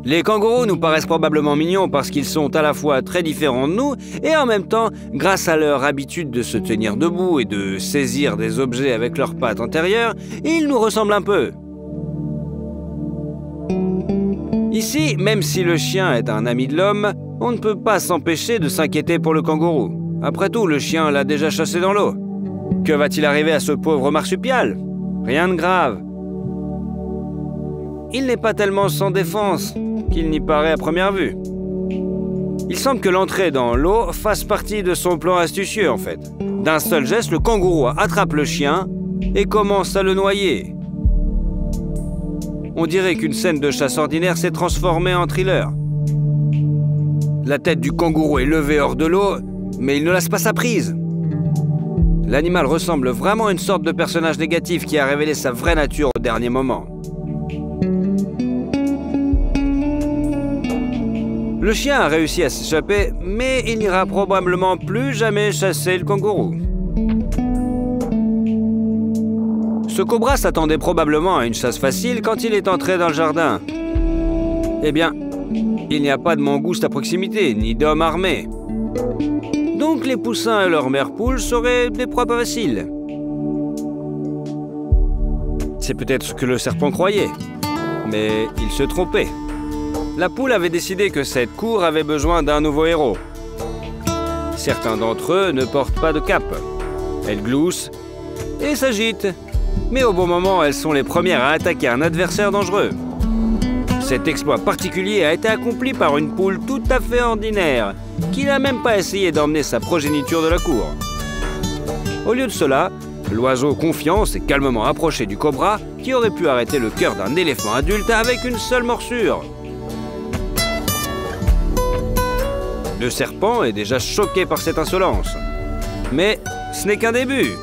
Les kangourous nous paraissent probablement mignons parce qu'ils sont à la fois très différents de nous et en même temps, grâce à leur habitude de se tenir debout et de saisir des objets avec leurs pattes antérieures, ils nous ressemblent un peu. Ici, même si le chien est un ami de l'homme, on ne peut pas s'empêcher de s'inquiéter pour le kangourou. Après tout, le chien l'a déjà chassé dans l'eau. Que va-t-il arriver à ce pauvre marsupial? Rien de grave. Il n'est pas tellement sans défense qu'il n'y paraît à première vue. Il semble que l'entrée dans l'eau fasse partie de son plan astucieux, en fait. D'un seul geste, le kangourou attrape le chien et commence à le noyer. On dirait qu'une scène de chasse ordinaire s'est transformée en thriller. La tête du kangourou est levée hors de l'eau, mais il ne laisse pas sa prise. L'animal ressemble vraiment à une sorte de personnage négatif qui a révélé sa vraie nature au dernier moment. Le chien a réussi à s'échapper, mais il n'ira probablement plus jamais chasser le kangourou. Ce cobra s'attendait probablement à une chasse facile quand il est entré dans le jardin. Eh bien, il n'y a pas de mangouste à proximité, ni d'hommes armés. Donc les poussins et leur mère poule seraient des proies pas faciles. C'est peut-être ce que le serpent croyait, mais il se trompait. La poule avait décidé que cette cour avait besoin d'un nouveau héros. Certains d'entre eux ne portent pas de cape. Elles gloussent et s'agitent. Mais au bon moment, elles sont les premières à attaquer un adversaire dangereux. Cet exploit particulier a été accompli par une poule tout à fait ordinaire, qui n'a même pas essayé d'emmener sa progéniture de la cour. Au lieu de cela, l'oiseau confiant s'est calmement approché du cobra, qui aurait pu arrêter le cœur d'un éléphant adulte avec une seule morsure. Le serpent est déjà choqué par cette insolence. Mais ce n'est qu'un début.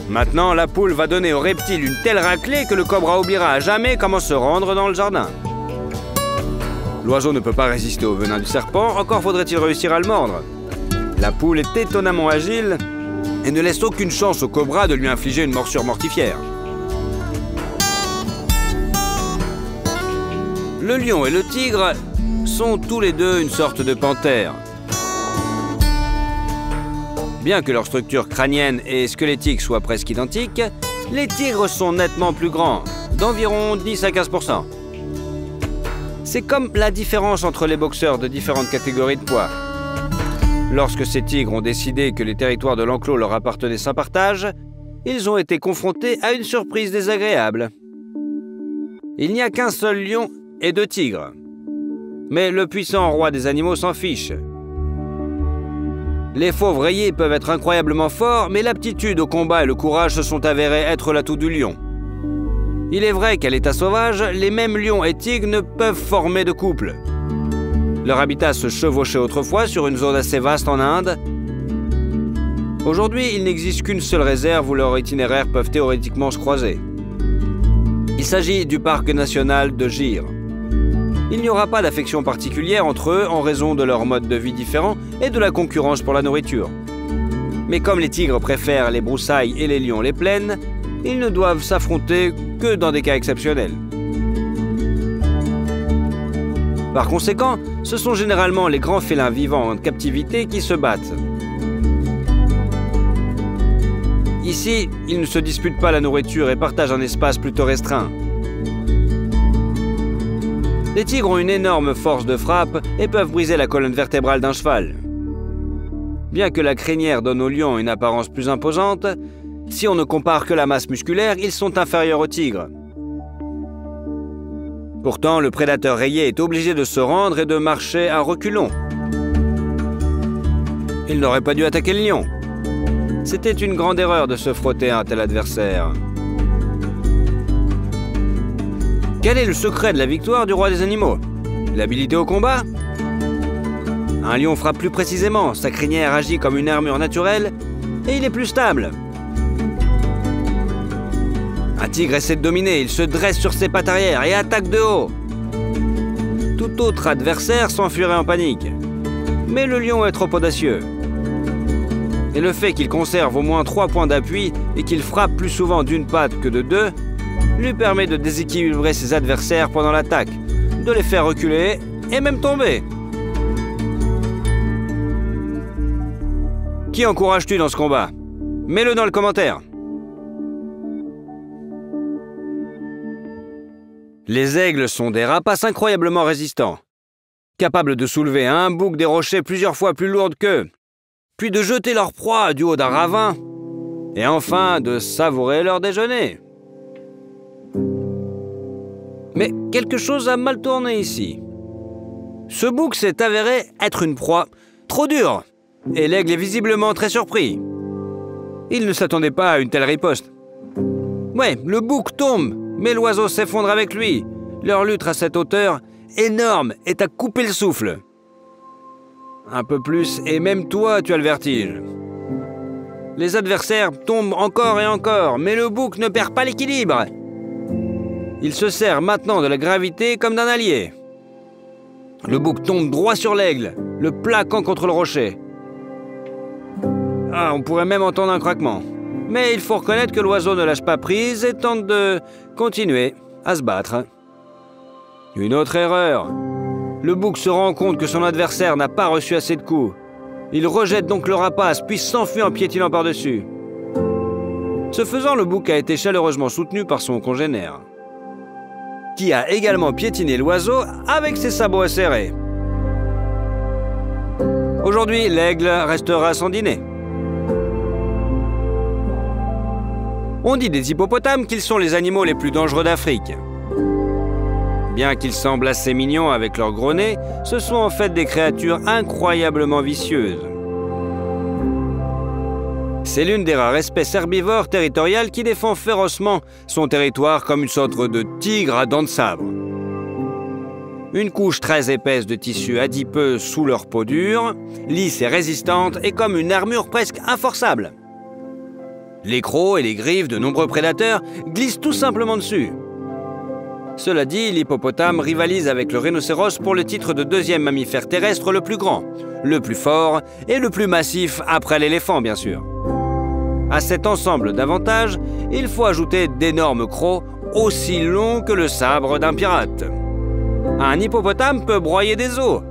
Maintenant, la poule va donner au reptile une telle raclée que le cobra oubliera à jamais comment se rendre dans le jardin. L'oiseau ne peut pas résister au venin du serpent, encore faudrait-il réussir à le mordre. La poule est étonnamment agile et ne laisse aucune chance au cobra de lui infliger une morsure mortifère. Le lion et le tigre sont tous les deux une sorte de panthère. Bien que leur structure crânienne et squelettique soient presque identiques, les tigres sont nettement plus grands, d'environ 10 à 15%. C'est comme la différence entre les boxeurs de différentes catégories de poids. Lorsque ces tigres ont décidé que les territoires de l'enclos leur appartenaient sans partage, ils ont été confrontés à une surprise désagréable. Il n'y a qu'un seul lion et 2 tigres. Mais le puissant roi des animaux s'en fiche. Les fauves rayés peuvent être incroyablement forts, mais l'aptitude au combat et le courage se sont avérés être l'atout du lion. Il est vrai qu'à l'état sauvage, les mêmes lions et tigres ne peuvent former de couple. Leur habitat se chevauchait autrefois sur une zone assez vaste en Inde. Aujourd'hui, il n'existe qu'une seule réserve où leurs itinéraires peuvent théoriquement se croiser. Il s'agit du parc national de Gir. Il n'y aura pas d'affection particulière entre eux en raison de leur mode de vie différent et de la concurrence pour la nourriture. Mais comme les tigres préfèrent les broussailles et les lions les plaines, ils ne doivent s'affronter que dans des cas exceptionnels. Par conséquent, ce sont généralement les grands félins vivants en captivité qui se battent. Ici, ils ne se disputent pas la nourriture et partagent un espace plutôt restreint. Les tigres ont une énorme force de frappe et peuvent briser la colonne vertébrale d'un cheval. Bien que la crinière donne aux lions une apparence plus imposante, si on ne compare que la masse musculaire, ils sont inférieurs aux tigres. Pourtant, le prédateur rayé est obligé de se rendre et de marcher à reculons. Il n'aurait pas dû attaquer le lion. C'était une grande erreur de se frotter à un tel adversaire. Quel est le secret de la victoire du roi des animaux? L'habilité au combat? Un lion frappe plus précisément, sa crinière agit comme une armure naturelle et il est plus stable. Un tigre essaie de dominer, il se dresse sur ses pattes arrière et attaque de haut. Tout autre adversaire s'enfuirait en panique. Mais le lion est trop audacieux. Et le fait qu'il conserve au moins 3 points d'appui et qu'il frappe plus souvent d'une patte que de 2 lui permet de déséquilibrer ses adversaires pendant l'attaque, de les faire reculer et même tomber. Qui encourages-tu dans ce combat? Mets-le dans le commentaire. Les aigles sont des rapaces incroyablement résistants, capables de soulever à un bouc des rochers plusieurs fois plus lourds qu'eux, puis de jeter leur proie du haut d'un ravin, et enfin de savourer leur déjeuner. Mais quelque chose a mal tourné ici. Ce bouc s'est avéré être une proie trop dure, et l'aigle est visiblement très surpris. Il ne s'attendait pas à une telle riposte. Ouais, le bouc tombe, mais l'oiseau s'effondre avec lui. Leur lutte à cette hauteur énorme est à couper le souffle. Un peu plus, et même toi, tu as le vertige. Les adversaires tombent encore et encore, mais le bouc ne perd pas l'équilibre. Il se sert maintenant de la gravité comme d'un allié. Le bouc tombe droit sur l'aigle, le plaquant contre le rocher. Ah, on pourrait même entendre un craquement. Mais il faut reconnaître que l'oiseau ne lâche pas prise et tente de continuer à se battre. Une autre erreur. Le bouc se rend compte que son adversaire n'a pas reçu assez de coups. Il rejette donc le rapace, puis s'enfuit en piétinant par-dessus. Ce faisant, le bouc a été chaleureusement soutenu par son congénère, qui a également piétiné l'oiseau avec ses sabots acérés. Aujourd'hui, l'aigle restera sans dîner. On dit des hippopotames qu'ils sont les animaux les plus dangereux d'Afrique. Bien qu'ils semblent assez mignons avec leur gros nez, ce sont en fait des créatures incroyablement vicieuses. C'est l'une des rares espèces herbivores territoriales qui défend férocement son territoire comme une sorte de tigre à dents de sabre. Une couche très épaisse de tissu adipeux sous leur peau dure, lisse et résistante, et comme une armure presque inforçable. Les crocs et les griffes de nombreux prédateurs glissent tout simplement dessus. Cela dit, l'hippopotame rivalise avec le rhinocéros pour le titre de deuxième mammifère terrestre le plus grand, le plus fort et le plus massif après l'éléphant, bien sûr. À cet ensemble d'avantages, il faut ajouter d'énormes crocs aussi longs que le sabre d'un pirate. Un hippopotame peut broyer des os.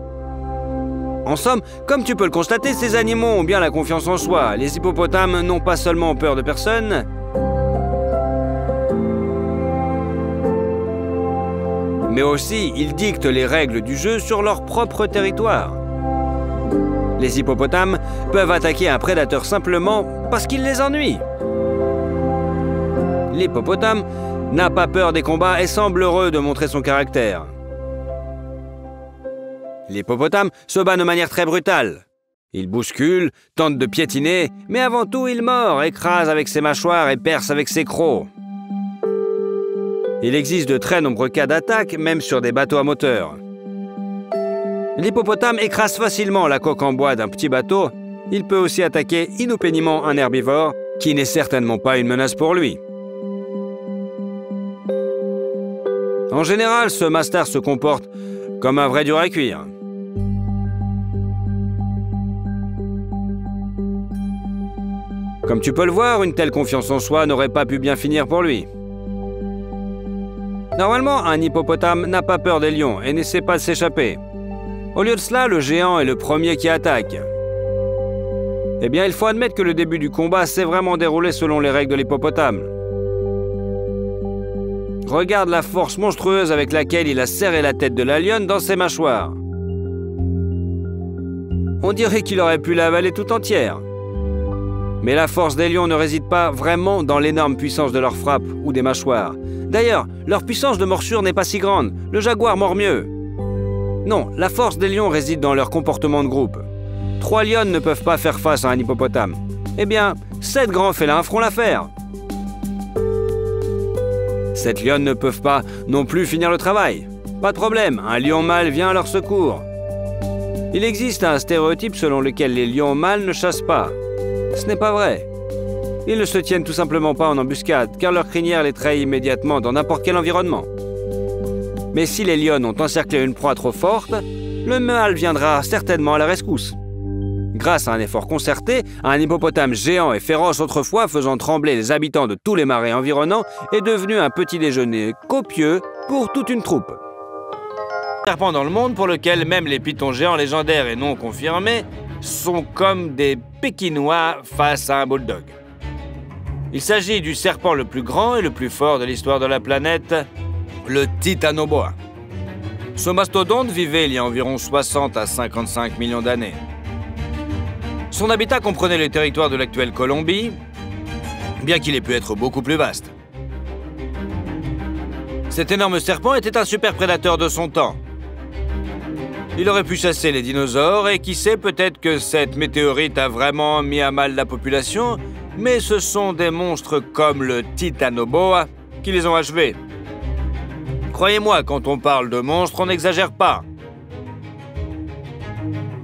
En somme, comme tu peux le constater, ces animaux ont bien la confiance en soi. Les hippopotames n'ont pas seulement peur de personne, mais aussi ils dictent les règles du jeu sur leur propre territoire. Les hippopotames peuvent attaquer un prédateur simplement parce qu'il les ennuie. L'hippopotame n'a pas peur des combats et semble heureux de montrer son caractère. L'hippopotame se bat de manière très brutale. Il bouscule, tente de piétiner, mais avant tout il mord, écrase avec ses mâchoires et perce avec ses crocs. Il existe de très nombreux cas d'attaque, même sur des bateaux à moteur. L'hippopotame écrase facilement la coque en bois d'un petit bateau. Il peut aussi attaquer inopénément un herbivore, qui n'est certainement pas une menace pour lui. En général, ce mastard se comporte comme un vrai dur à cuire. Comme tu peux le voir, une telle confiance en soi n'aurait pas pu bien finir pour lui. Normalement, un hippopotame n'a pas peur des lions et n'essaie pas de s'échapper. Au lieu de cela, le géant est le premier qui attaque. Eh bien, il faut admettre que le début du combat s'est vraiment déroulé selon les règles de l'hippopotame. Regarde la force monstrueuse avec laquelle il a serré la tête de la lionne dans ses mâchoires. On dirait qu'il aurait pu l'avaler tout entière. Mais la force des lions ne réside pas vraiment dans l'énorme puissance de leurs frappes ou des mâchoires. D'ailleurs, leur puissance de morsure n'est pas si grande. Le jaguar mord mieux. Non, la force des lions réside dans leur comportement de groupe. 3 lionnes ne peuvent pas faire face à un hippopotame. Eh bien, 7 grands félins feront l'affaire. 7 lionnes ne peuvent pas non plus finir le travail. Pas de problème, un lion mâle vient à leur secours. Il existe un stéréotype selon lequel les lions mâles ne chassent pas. Ce n'est pas vrai. Ils ne se tiennent tout simplement pas en embuscade, car leur crinière les trahit immédiatement dans n'importe quel environnement. Mais si les lionnes ont encerclé une proie trop forte, le mâle viendra certainement à la rescousse. Grâce à un effort concerté, un hippopotame géant et féroce autrefois faisant trembler les habitants de tous les marais environnants est devenu un petit déjeuner copieux pour toute une troupe. serpents dans le monde pour lequel même les pythons géants légendaires et non confirmés sont comme des Pékinois face à un bulldog. Il s'agit du serpent le plus grand et le plus fort de l'histoire de la planète, le Titanoboa. Ce mastodonte vivait il y a environ 60 à 55 millions d'années. Son habitat comprenait les territoires de l'actuelle Colombie, bien qu'il ait pu être beaucoup plus vaste. Cet énorme serpent était un super prédateur de son temps. Il aurait pu chasser les dinosaures et qui sait, peut-être que cette météorite a vraiment mis à mal la population, mais ce sont des monstres comme le Titanoboa qui les ont achevés. Croyez-moi, quand on parle de monstres, on n'exagère pas.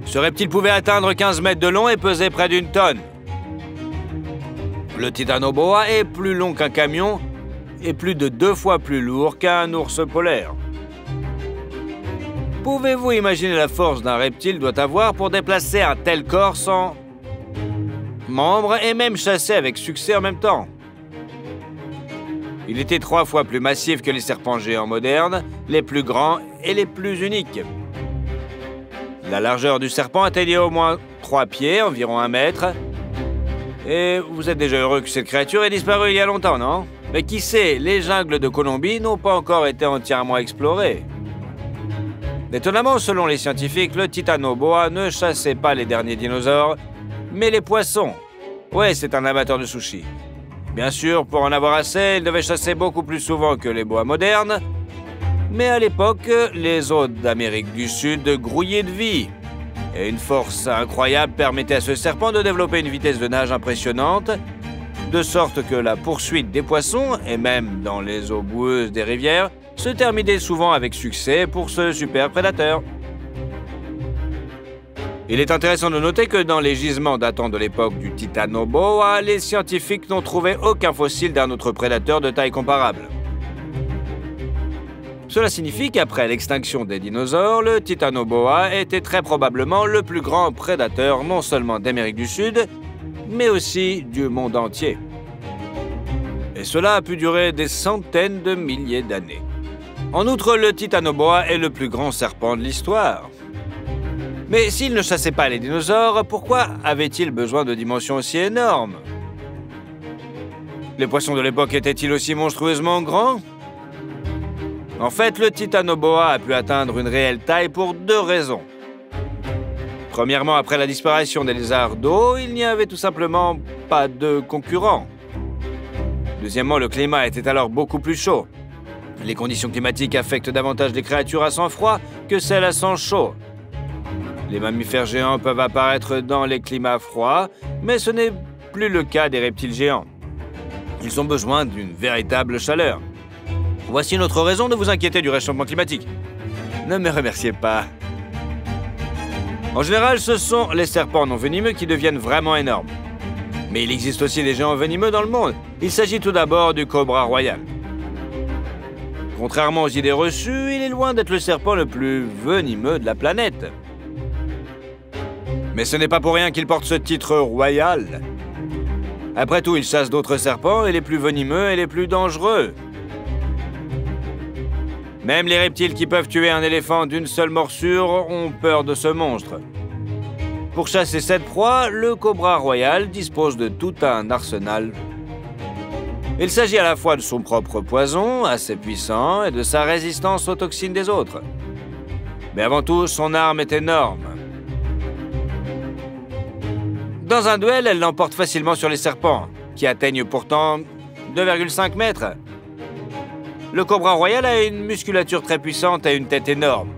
Ce reptile pouvait atteindre 15 mètres de long et peser près d'une tonne. Le Titanoboa est plus long qu'un camion et plus de 2 fois plus lourd qu'un ours polaire. Pouvez-vous imaginer la force d'un reptile doit avoir pour déplacer un tel corps sans membres et même chasser avec succès en même temps? Il était 3 fois plus massif que les serpents géants modernes, les plus grands et les plus uniques. La largeur du serpent atteignait au moins 3 pieds, environ 1 mètre. Et vous êtes déjà heureux que cette créature ait disparu il y a longtemps, non? Mais qui sait, les jungles de Colombie n'ont pas encore été entièrement explorées. Étonnamment, selon les scientifiques, le Titanoboa ne chassait pas les derniers dinosaures, mais les poissons. Ouais, c'est un amateur de sushi. Bien sûr, pour en avoir assez, il devait chasser beaucoup plus souvent que les boas modernes. Mais à l'époque, les eaux d'Amérique du Sud grouillaient de vie. Et une force incroyable permettait à ce serpent de développer une vitesse de nage impressionnante, de sorte que la poursuite des poissons, et même dans les eaux boueuses des rivières, se terminait souvent avec succès pour ce super prédateur. Il est intéressant de noter que dans les gisements datant de l'époque du Titanoboa, les scientifiques n'ont trouvé aucun fossile d'un autre prédateur de taille comparable. Cela signifie qu'après l'extinction des dinosaures, le Titanoboa était très probablement le plus grand prédateur non seulement d'Amérique du Sud, mais aussi du monde entier. Et cela a pu durer des centaines de milliers d'années. En outre, le Titanoboa est le plus grand serpent de l'histoire. Mais s'il ne chassait pas les dinosaures, pourquoi avait-il besoin de dimensions aussi énormes? Les poissons de l'époque étaient-ils aussi monstrueusement grands? En fait, le Titanoboa a pu atteindre une réelle taille pour 2 raisons. Premièrement, après la disparition des lézards d'eau, il n'y avait tout simplement pas de concurrents. Deuxièmement, le climat était alors beaucoup plus chaud. Les conditions climatiques affectent davantage les créatures à sang froid que celles à sang chaud. Les mammifères géants peuvent apparaître dans les climats froids, mais ce n'est plus le cas des reptiles géants. Ils ont besoin d'une véritable chaleur. Voici une autre raison de vous inquiéter du réchauffement climatique. Ne me remerciez pas. En général, ce sont les serpents non venimeux qui deviennent vraiment énormes. Mais il existe aussi des géants venimeux dans le monde. Il s'agit tout d'abord du cobra royal. Contrairement aux idées reçues, il est loin d'être le serpent le plus venimeux de la planète. Mais ce n'est pas pour rien qu'il porte ce titre royal. Après tout, il chasse d'autres serpents et les plus venimeux et les plus dangereux. Même les reptiles qui peuvent tuer un éléphant d'une seule morsure ont peur de ce monstre. Pour chasser cette proie, le cobra royal dispose de tout un arsenal. Il s'agit à la fois de son propre poison, assez puissant, et de sa résistance aux toxines des autres. Mais avant tout, son arme est énorme. Dans un duel, elle l'emporte facilement sur les serpents, qui atteignent pourtant 2,5 mètres. Le cobra royal a une musculature très puissante et une tête énorme.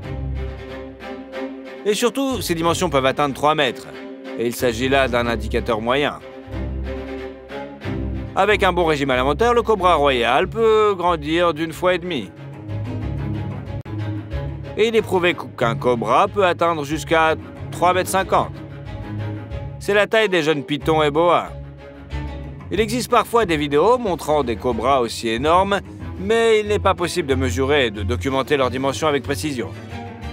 Et surtout, ses dimensions peuvent atteindre 3 mètres. Et il s'agit là d'un indicateur moyen. Avec un bon régime alimentaire, le cobra royal peut grandir d'1,5 fois. Et il est prouvé qu'un cobra peut atteindre jusqu'à 3,50 m. C'est la taille des jeunes pythons et boas. Il existe parfois des vidéos montrant des cobras aussi énormes, mais il n'est pas possible de mesurer et de documenter leurs dimensions avec précision.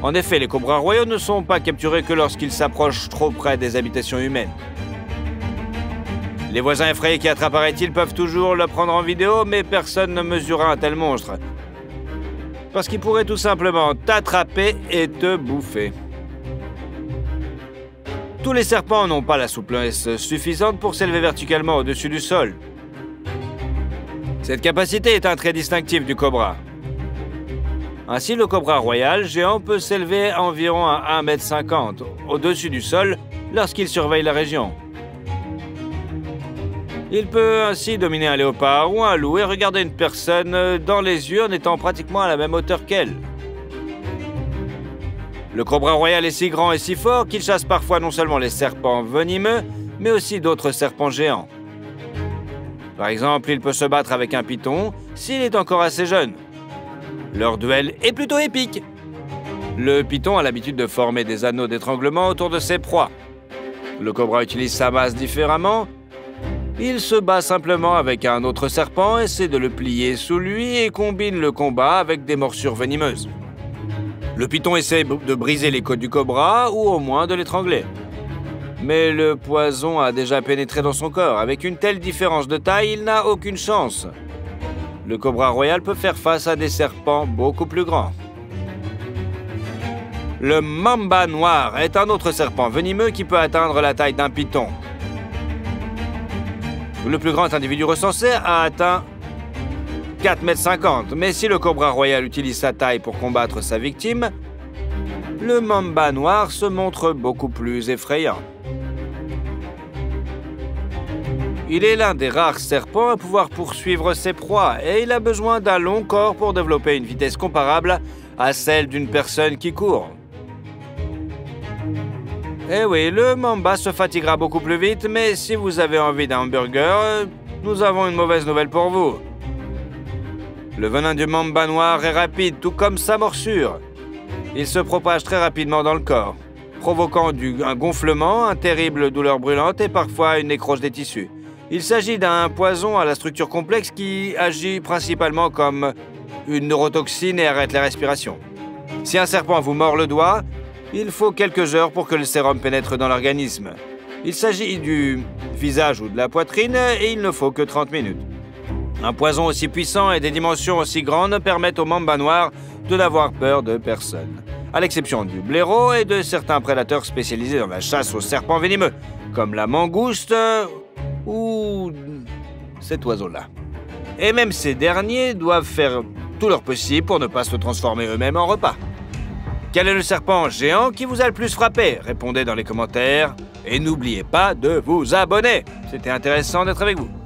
En effet, les cobras royaux ne sont pas capturés que lorsqu'ils s'approchent trop près des habitations humaines. Les voisins effrayés qui attrapent un reptile peuvent toujours le prendre en vidéo, mais personne ne mesurera un tel monstre. parce qu'il pourrait tout simplement t'attraper et te bouffer. Tous les serpents n'ont pas la souplesse suffisante pour s'élever verticalement au-dessus du sol. Cette capacité est un trait distinctif du cobra. Ainsi, le cobra royal géant peut s'élever environ à 1,50 m au-dessus du sol lorsqu'il surveille la région. Il peut ainsi dominer un léopard ou un loup et regarder une personne dans les yeux en étant pratiquement à la même hauteur qu'elle. Le cobra royal est si grand et si fort qu'il chasse parfois non seulement les serpents venimeux, mais aussi d'autres serpents géants. Par exemple, il peut se battre avec un python s'il est encore assez jeune. Leur duel est plutôt épique. Le python a l'habitude de former des anneaux d'étranglement autour de ses proies. Le cobra utilise sa masse différemment. Il se bat simplement avec un autre serpent, essaie de le plier sous lui et combine le combat avec des morsures venimeuses. Le python essaie de briser les côtes du cobra ou au moins de l'étrangler. Mais le poison a déjà pénétré dans son corps. Avec une telle différence de taille, il n'a aucune chance. Le cobra royal peut faire face à des serpents beaucoup plus grands. Le mamba noir est un autre serpent venimeux qui peut atteindre la taille d'un python. Le plus grand individu recensé a atteint 4,50 m, mais si le cobra royal utilise sa taille pour combattre sa victime, le mamba noir se montre beaucoup plus effrayant. Il est l'un des rares serpents à pouvoir poursuivre ses proies et il a besoin d'un long corps pour développer une vitesse comparable à celle d'une personne qui court. Eh oui, le mamba se fatiguera beaucoup plus vite, mais si vous avez envie d'un hamburger, nous avons une mauvaise nouvelle pour vous. Le venin du mamba noir est rapide, tout comme sa morsure. Il se propage très rapidement dans le corps, provoquant un gonflement, une terrible douleur brûlante et parfois une nécrose des tissus. Il s'agit d'un poison à la structure complexe qui agit principalement comme une neurotoxine et arrête la respiration. Si un serpent vous mord le doigt, il faut quelques heures pour que le sérum pénètre dans l'organisme. Il s'agit du visage ou de la poitrine et il ne faut que 30 minutes. Un poison aussi puissant et des dimensions aussi grandes permettent au mamba noir de n'avoir peur de personne, à l'exception du blaireau et de certains prédateurs spécialisés dans la chasse aux serpents venimeux, comme la mangouste ou cet oiseau-là. Et même ces derniers doivent faire tout leur possible pour ne pas se transformer eux-mêmes en repas. Quel est le serpent géant qui vous a le plus frappé? Répondez dans les commentaires et n'oubliez pas de vous abonner. C'était intéressant d'être avec vous.